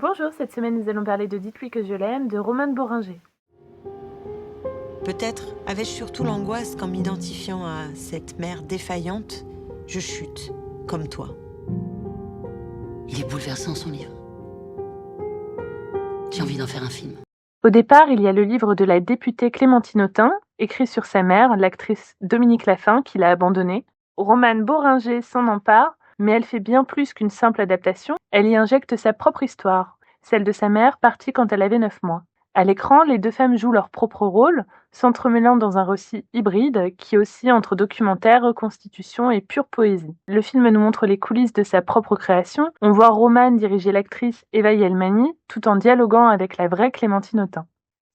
Bonjour, cette semaine nous allons parler de Dites-lui que je l'aime de Romane Boringer. Peut-être avais-je surtout l'angoisse qu'en m'identifiant à cette mère défaillante, je chute, comme toi. Il est bouleversant son livre. J'ai envie d'en faire un film. Au départ, il y a le livre de la députée Clémentine Autain, écrit sur sa mère, l'actrice Dominique Laffin, qui l'a abandonnée. Romane Boringer s'en empare, mais elle fait bien plus qu'une simple adaptation, elle y injecte sa propre histoire, celle de sa mère partie quand elle avait 9 mois. À l'écran, les deux femmes jouent leur propre rôle, s'entremêlant dans un récit hybride qui oscille entre documentaire, reconstitution et pure poésie. Le film nous montre les coulisses de sa propre création. On voit Romane diriger l'actrice Eva Yelmani tout en dialoguant avec la vraie Clémentine Autain.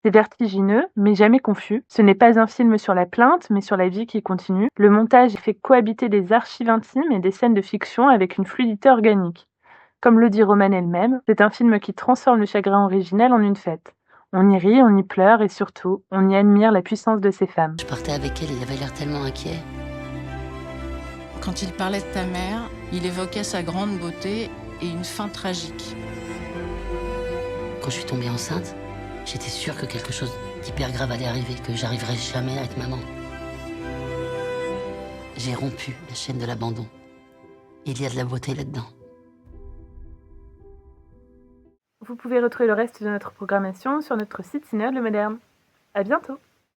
C'est vertigineux, mais jamais confus. Ce n'est pas un film sur la plainte, mais sur la vie qui continue. Le montage fait cohabiter des archives intimes et des scènes de fiction avec une fluidité organique. Comme le dit Romane elle-même, c'est un film qui transforme le chagrin originel en une fête. On y rit, on y pleure et surtout, on y admire la puissance de ces femmes. Je partais avec elle, il avait l'air tellement inquiet. Quand il parlait de ta mère, il évoquait sa grande beauté et une fin tragique. Quand je suis tombée enceinte, j'étais sûre que quelque chose d'hyper grave allait arriver, que j'arriverais jamais à être maman. J'ai rompu la chaîne de l'abandon. Il y a de la beauté là-dedans. Vous pouvez retrouver le reste de notre programmation sur notre site Cinéma Le Moderne. À bientôt!